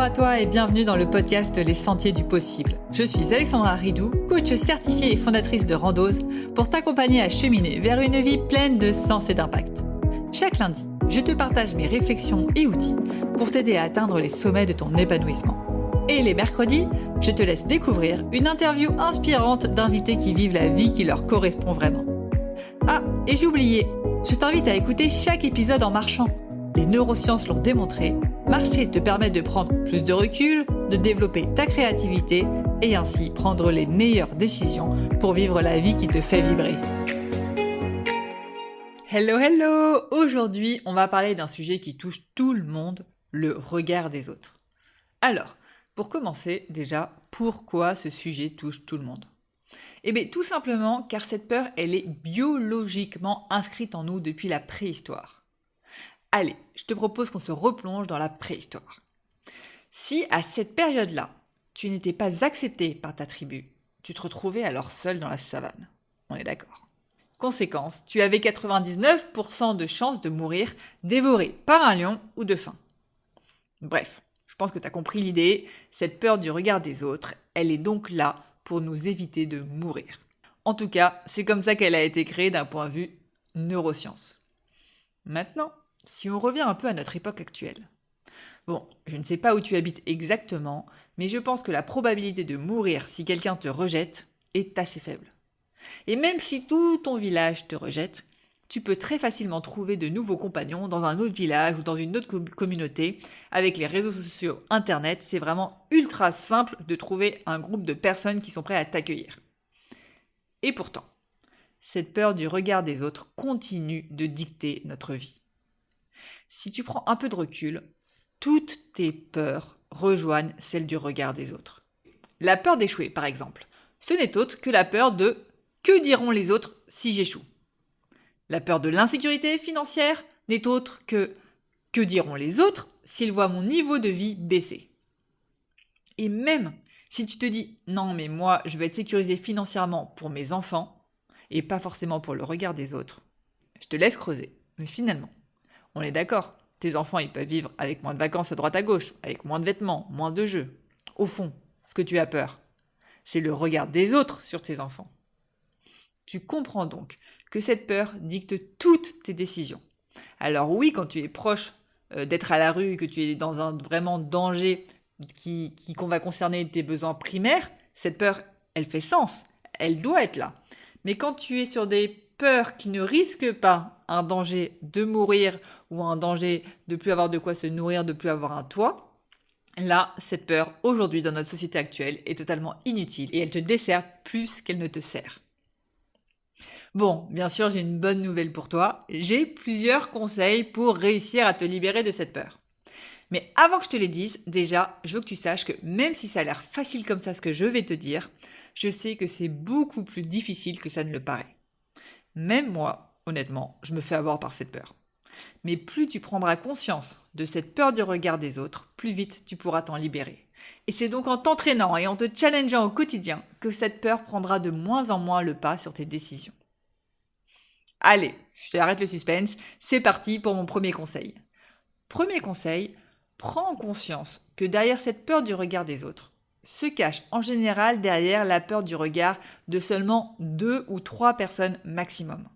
Bonjour à toi et bienvenue dans le podcast Les Sentiers du Possible. Je suis Alexandra Ridou, coach certifiée et fondatrice de Randose, pour t'accompagner à cheminer vers une vie pleine de sens et d'impact. Chaque lundi, je te partage mes réflexions et outils pour t'aider à atteindre les sommets de ton épanouissement. Et les mercredis, je te laisse découvrir une interview inspirante d'invités qui vivent la vie qui leur correspond vraiment. Ah, et j'ai oublié, je t'invite à écouter chaque épisode en marchant. Les neurosciences l'ont démontré, marcher te permet de prendre plus de recul, de développer ta créativité et ainsi prendre les meilleures décisions pour vivre la vie qui te fait vibrer. Hello! Aujourd'hui, on va parler d'un sujet qui touche tout le monde, le regard des autres. Alors, pour commencer, déjà, pourquoi ce sujet touche tout le monde ? Eh bien, tout simplement car cette peur, elle est biologiquement inscrite en nous depuis la préhistoire. Allez, je te propose qu'on se replonge dans la préhistoire. Si à cette période-là, tu n'étais pas accepté par ta tribu, tu te retrouvais alors seul dans la savane. On est d'accord. Conséquence, tu avais 99% de chances de mourir dévoré par un lion ou de faim. Bref, je pense que tu as compris l'idée. Cette peur du regard des autres, elle est donc là pour nous éviter de mourir. En tout cas, c'est comme ça qu'elle a été créée d'un point de vue neurosciences. Maintenant, si on revient un peu à notre époque actuelle. Bon, je ne sais pas où tu habites exactement, mais je pense que la probabilité de mourir si quelqu'un te rejette est assez faible. Et même si tout ton village te rejette, tu peux très facilement trouver de nouveaux compagnons dans un autre village ou dans une autre communauté. Avec les réseaux sociaux, Internet, c'est vraiment ultra simple de trouver un groupe de personnes qui sont prêts à t'accueillir. Et pourtant, cette peur du regard des autres continue de dicter notre vie. Si tu prends un peu de recul, toutes tes peurs rejoignent celle du regard des autres. La peur d'échouer, par exemple, ce n'est autre que la peur de « que diront les autres si j'échoue ?» La peur de l'insécurité financière n'est autre que « que diront les autres s'ils voient mon niveau de vie baisser ?» Et même si tu te dis « non mais moi je veux être sécurisé financièrement pour mes enfants et pas forcément pour le regard des autres », je te laisse creuser. Mais finalement, on est d'accord, tes enfants ils peuvent vivre avec moins de vacances à droite à gauche, avec moins de vêtements, moins de jeux. Au fond, ce que tu as peur, c'est le regard des autres sur tes enfants. Tu comprends donc que cette peur dicte toutes tes décisions. Alors oui, quand tu es proche d'être à la rue, que tu es dans un vraiment danger qu'on va concerner tes besoins primaires, cette peur, elle fait sens, elle doit être là. Mais quand tu es sur des peurs qui ne risquent pas un danger de mourir ou un danger de plus avoir de quoi se nourrir, de plus avoir un toit, là, cette peur, aujourd'hui, dans notre société actuelle, est totalement inutile et elle te dessert plus qu'elle ne te sert. Bon, bien sûr, j'ai une bonne nouvelle pour toi. J'ai plusieurs conseils pour réussir à te libérer de cette peur. Mais avant que je te les dise, déjà, je veux que tu saches que même si ça a l'air facile comme ça ce que je vais te dire, je sais que c'est beaucoup plus difficile que ça ne le paraît. Même moi, honnêtement, je me fais avoir par cette peur. Mais plus tu prendras conscience de cette peur du regard des autres, plus vite tu pourras t'en libérer. Et c'est donc en t'entraînant et en te challengeant au quotidien que cette peur prendra de moins en moins le pas sur tes décisions. Allez, je t'arrête le suspense, c'est parti pour mon premier conseil. Premier conseil, prends conscience que derrière cette peur du regard des autres, se cache en général derrière la peur du regard de seulement 2 ou 3 personnes maximum.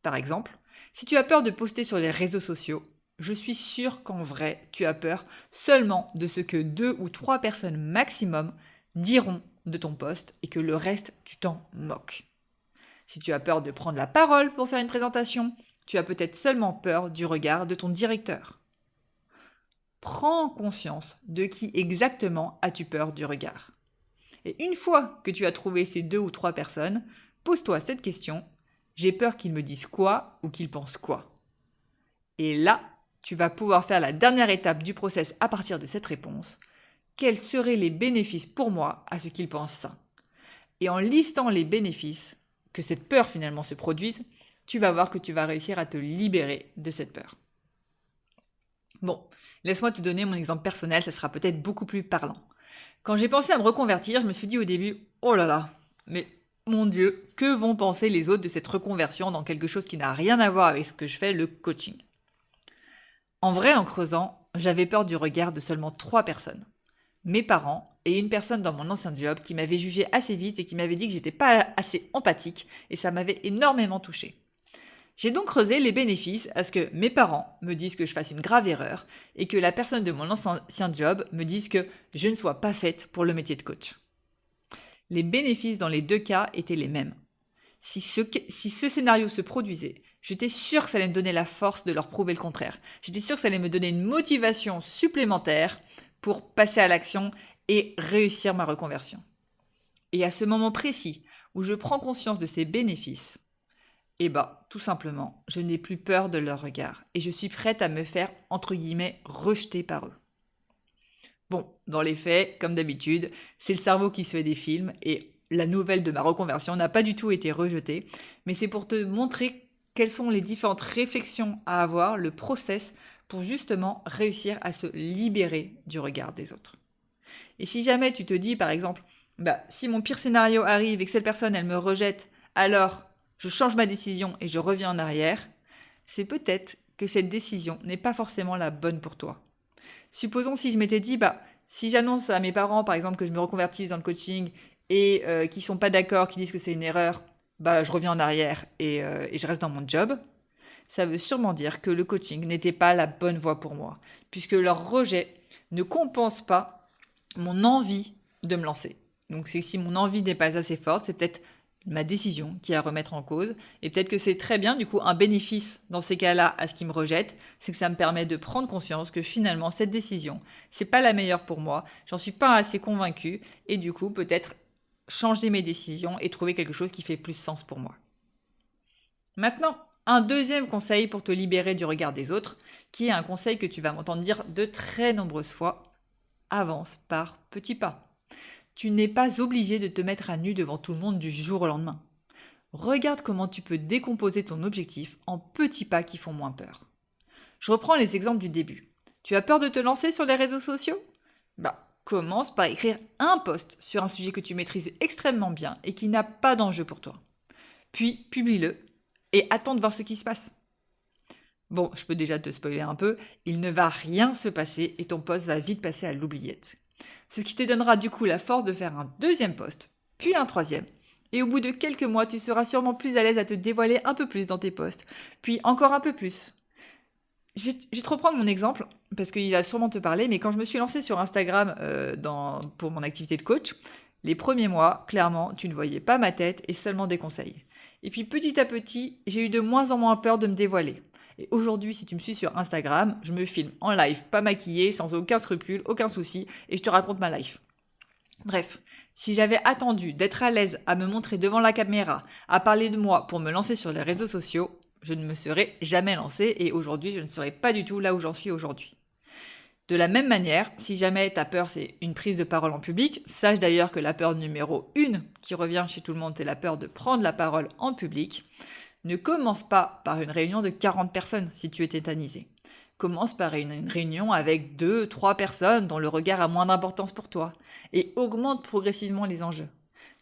Par exemple, si tu as peur de poster sur les réseaux sociaux, je suis sûre qu'en vrai, tu as peur seulement de ce que 2 ou 3 personnes maximum diront de ton post et que le reste, tu t'en moques. Si tu as peur de prendre la parole pour faire une présentation, tu as peut-être seulement peur du regard de ton directeur. Prends conscience de qui exactement as-tu peur du regard. Et une fois que tu as trouvé ces 2 ou 3 personnes, pose-toi cette question, j'ai peur qu'ils me disent quoi ou qu'ils pensent quoi. Et là, tu vas pouvoir faire la dernière étape du process à partir de cette réponse. Quels seraient les bénéfices pour moi à ce qu'ils pensent ça ? Et en listant les bénéfices, que cette peur finalement se produise, tu vas voir que tu vas réussir à te libérer de cette peur. Bon, laisse-moi te donner mon exemple personnel, ça sera peut-être beaucoup plus parlant. Quand j'ai pensé à me reconvertir, je me suis dit au début, oh là là, mais mon Dieu, que vont penser les autres de cette reconversion dans quelque chose qui n'a rien à voir avec ce que je fais, le coaching ? En vrai, en creusant, j'avais peur du regard de seulement 3 personnes. Mes parents et une personne dans mon ancien job qui m'avait jugé assez vite et qui m'avait dit que j'étais pas assez empathique et ça m'avait énormément touchée. J'ai donc creusé les bénéfices à ce que mes parents me disent que je fasse une grave erreur et que la personne de mon ancien job me dise que je ne sois pas faite pour le métier de coach. Les bénéfices dans les deux cas étaient les mêmes. Si ce scénario se produisait, j'étais sûre que ça allait me donner la force de leur prouver le contraire. J'étais sûre que ça allait me donner une motivation supplémentaire pour passer à l'action et réussir ma reconversion. Et à ce moment précis où je prends conscience de ces bénéfices, tout simplement, je n'ai plus peur de leur regard et je suis prête à me faire, entre guillemets, rejeter par eux. Bon, dans les faits, comme d'habitude, c'est le cerveau qui se fait des films et la nouvelle de ma reconversion n'a pas du tout été rejetée, mais c'est pour te montrer quelles sont les différentes réflexions à avoir, le process pour justement réussir à se libérer du regard des autres. Et si jamais tu te dis par exemple, si mon pire scénario arrive et que cette personne elle me rejette, alors je change ma décision et je reviens en arrière, c'est peut-être que cette décision n'est pas forcément la bonne pour toi. Supposons si je m'étais dit, si j'annonce à mes parents par exemple que je me reconvertisse dans le coaching et qu'ils ne sont pas d'accord, qu'ils disent que c'est une erreur, je reviens en arrière et je reste dans mon job. Ça veut sûrement dire que le coaching n'était pas la bonne voie pour moi, puisque leur rejet ne compense pas mon envie de me lancer. Donc c'est si mon envie n'est pas assez forte, c'est peut-être ma décision qui est à remettre en cause. Et peut-être que c'est très bien, du coup, un bénéfice dans ces cas-là à ce qui me rejette, c'est que ça me permet de prendre conscience que finalement, cette décision, c'est pas la meilleure pour moi, j'en suis pas assez convaincue, et du coup, peut-être changer mes décisions et trouver quelque chose qui fait plus sens pour moi. Maintenant, un deuxième conseil pour te libérer du regard des autres, qui est un conseil que tu vas m'entendre dire de très nombreuses fois, avance par petits pas. Tu n'es pas obligé de te mettre à nu devant tout le monde du jour au lendemain. Regarde comment tu peux décomposer ton objectif en petits pas qui font moins peur. Je reprends les exemples du début. Tu as peur de te lancer sur les réseaux sociaux ? Commence par écrire un post sur un sujet que tu maîtrises extrêmement bien et qui n'a pas d'enjeu pour toi. Puis, publie-le et attends de voir ce qui se passe. Bon, je peux déjà te spoiler un peu, il ne va rien se passer et ton post va vite passer à l'oubliette. Ce qui te donnera du coup la force de faire un deuxième post, puis un troisième. Et au bout de quelques mois, tu seras sûrement plus à l'aise à te dévoiler un peu plus dans tes posts, puis encore un peu plus. Je vais te reprendre mon exemple, parce qu'il va sûrement te parler, mais quand je me suis lancée sur Instagram pour mon activité de coach, les premiers mois, clairement, tu ne voyais pas ma tête et seulement des conseils. Et puis petit à petit, j'ai eu de moins en moins peur de me dévoiler. Et aujourd'hui, si tu me suis sur Instagram, je me filme en live, pas maquillée, sans aucun scrupule, aucun souci, et je te raconte ma life. Bref, si j'avais attendu d'être à l'aise à me montrer devant la caméra, à parler de moi pour me lancer sur les réseaux sociaux, je ne me serais jamais lancée et aujourd'hui, je ne serais pas du tout là où j'en suis aujourd'hui. De la même manière, si jamais ta peur c'est une prise de parole en public, sache d'ailleurs que la peur numéro 1 qui revient chez tout le monde, c'est la peur de prendre la parole en public. Ne commence pas par une réunion de 40 personnes si tu es tétanisé. Commence par une réunion avec 2-3 personnes dont le regard a moins d'importance pour toi et augmente progressivement les enjeux.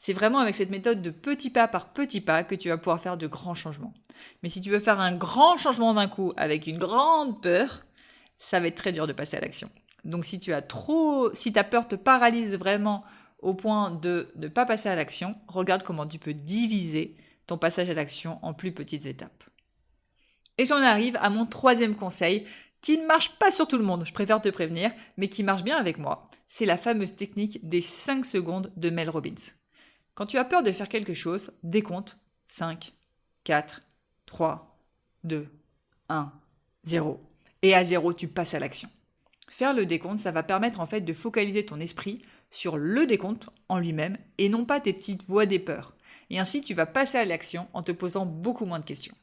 C'est vraiment avec cette méthode de petit pas par petit pas que tu vas pouvoir faire de grands changements. Mais si tu veux faire un grand changement d'un coup avec une grande peur, ça va être très dur de passer à l'action. Donc si ta peur te paralyse vraiment au point de ne pas passer à l'action, regarde comment tu peux diviser ton passage à l'action en plus petites étapes. Et j'en arrive à mon troisième conseil, qui ne marche pas sur tout le monde, je préfère te prévenir, mais qui marche bien avec moi. C'est la fameuse technique des 5 secondes de Mel Robbins. Quand tu as peur de faire quelque chose, décompte 5, 4, 3, 2, 1, 0. Et à 0, tu passes à l'action. Faire le décompte, ça va permettre en fait de focaliser ton esprit sur le décompte en lui-même et non pas tes petites voix des peurs. Et ainsi, tu vas passer à l'action en te posant beaucoup moins de questions.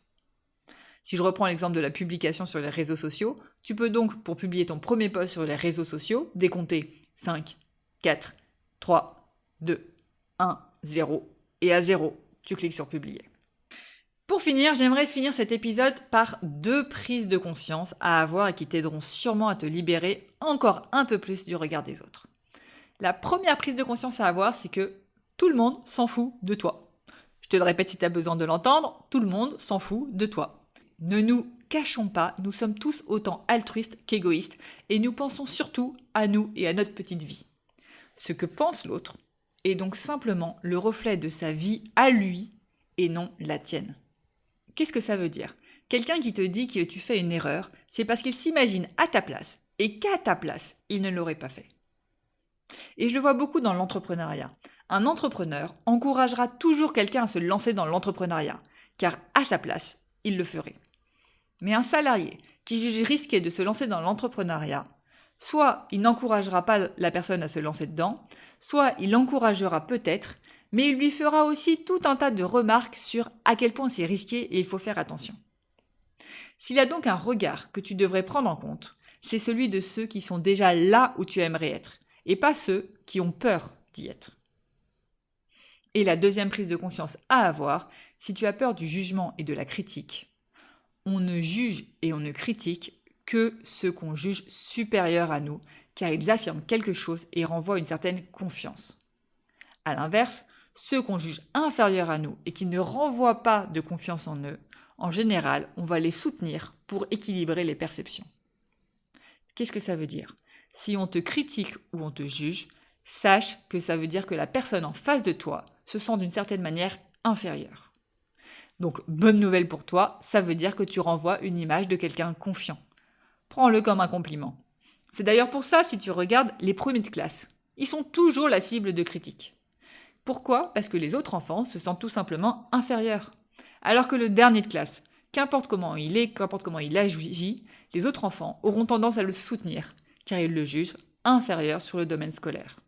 Si je reprends l'exemple de la publication sur les réseaux sociaux, tu peux donc, pour publier ton premier post sur les réseaux sociaux, décompter 5, 4, 3, 2, 1, 0. Et à 0, tu cliques sur publier. Pour finir, j'aimerais finir cet épisode par 2 prises de conscience à avoir et qui t'aideront sûrement à te libérer encore un peu plus du regard des autres. La première prise de conscience à avoir, c'est que tout le monde s'en fout de toi. Je te le répète si tu as besoin de l'entendre, tout le monde s'en fout de toi. Ne nous cachons pas, nous sommes tous autant altruistes qu'égoïstes et nous pensons surtout à nous et à notre petite vie. Ce que pense l'autre est donc simplement le reflet de sa vie à lui et non la tienne. Qu'est-ce que ça veut dire ? Quelqu'un qui te dit que tu fais une erreur, c'est parce qu'il s'imagine à ta place et qu'à ta place, il ne l'aurait pas fait. Et je le vois beaucoup dans l'entrepreneuriat. Un entrepreneur encouragera toujours quelqu'un à se lancer dans l'entrepreneuriat, car à sa place, il le ferait. Mais un salarié qui juge risqué de se lancer dans l'entrepreneuriat, soit il n'encouragera pas la personne à se lancer dedans, soit il l'encouragera peut-être, mais il lui fera aussi tout un tas de remarques sur à quel point c'est risqué et il faut faire attention. S'il y a donc un regard que tu devrais prendre en compte, c'est celui de ceux qui sont déjà là où tu aimerais être, et pas ceux qui ont peur d'y être. Et la deuxième prise de conscience à avoir, si tu as peur du jugement et de la critique, on ne juge et on ne critique que ceux qu'on juge supérieurs à nous, car ils affirment quelque chose et renvoient une certaine confiance. A l'inverse, ceux qu'on juge inférieurs à nous et qui ne renvoient pas de confiance en eux, en général, on va les soutenir pour équilibrer les perceptions. Qu'est-ce que ça veut dire ? Si on te critique ou on te juge, sache que ça veut dire que la personne en face de toi se sent d'une certaine manière inférieure. Donc, bonne nouvelle pour toi, ça veut dire que tu renvoies une image de quelqu'un confiant. Prends-le comme un compliment. C'est d'ailleurs pour ça, si tu regardes les premiers de classe, ils sont toujours la cible de critiques. Pourquoi ? Parce que les autres enfants se sentent tout simplement inférieurs. Alors que le dernier de classe, qu'importe comment il est, qu'importe comment il agit, les autres enfants auront tendance à le soutenir, car ils le jugent inférieur sur le domaine scolaire.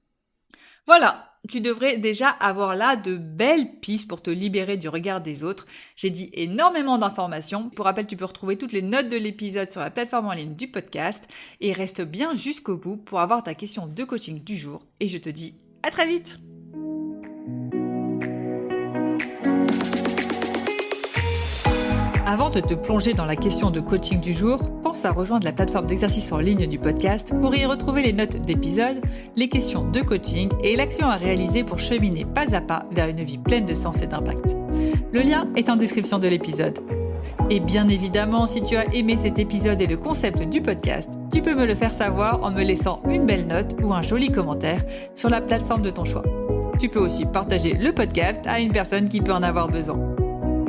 Voilà, tu devrais déjà avoir là de belles pistes pour te libérer du regard des autres. J'ai dit énormément d'informations. Pour rappel, tu peux retrouver toutes les notes de l'épisode sur la plateforme en ligne du podcast. Et reste bien jusqu'au bout pour avoir ta question de coaching du jour. Et je te dis à très vite! Avant de te plonger dans la question de coaching du jour, pense à rejoindre la plateforme d'exercice en ligne du podcast pour y retrouver les notes d'épisode, les questions de coaching et l'action à réaliser pour cheminer pas à pas vers une vie pleine de sens et d'impact. Le lien est en description de l'épisode. Et bien évidemment, si tu as aimé cet épisode et le concept du podcast, tu peux me le faire savoir en me laissant une belle note ou un joli commentaire sur la plateforme de ton choix. Tu peux aussi partager le podcast à une personne qui peut en avoir besoin.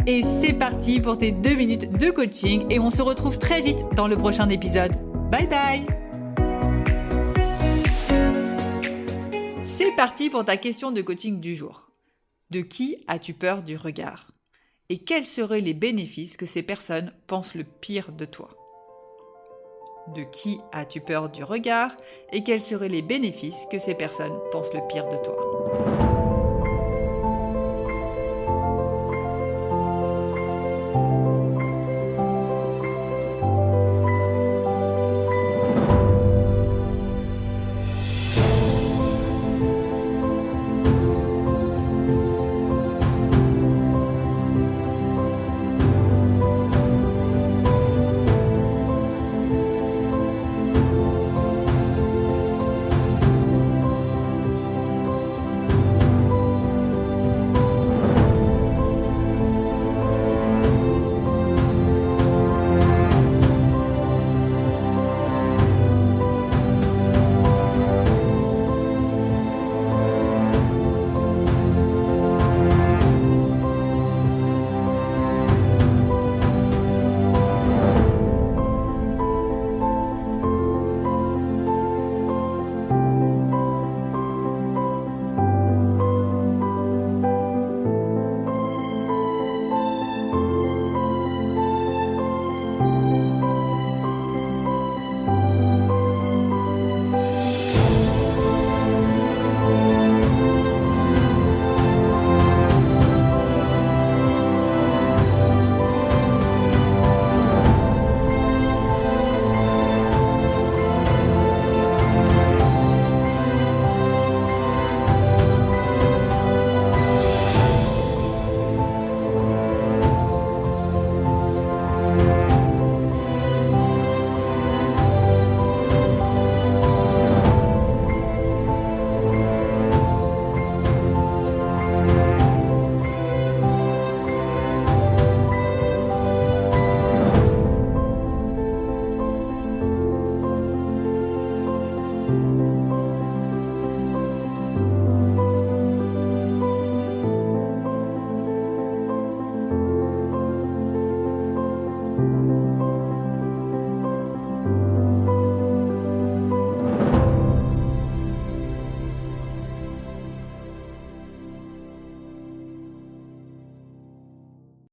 Et c'est parti pour tes 2 minutes de coaching et on se retrouve très vite dans le prochain épisode. Bye bye! C'est parti pour ta question de coaching du jour. De qui as-tu peur du regard ? Et quels seraient les bénéfices que ces personnes pensent le pire de toi ? De qui as-tu peur du regard ? Et quels seraient les bénéfices que ces personnes pensent le pire de toi ?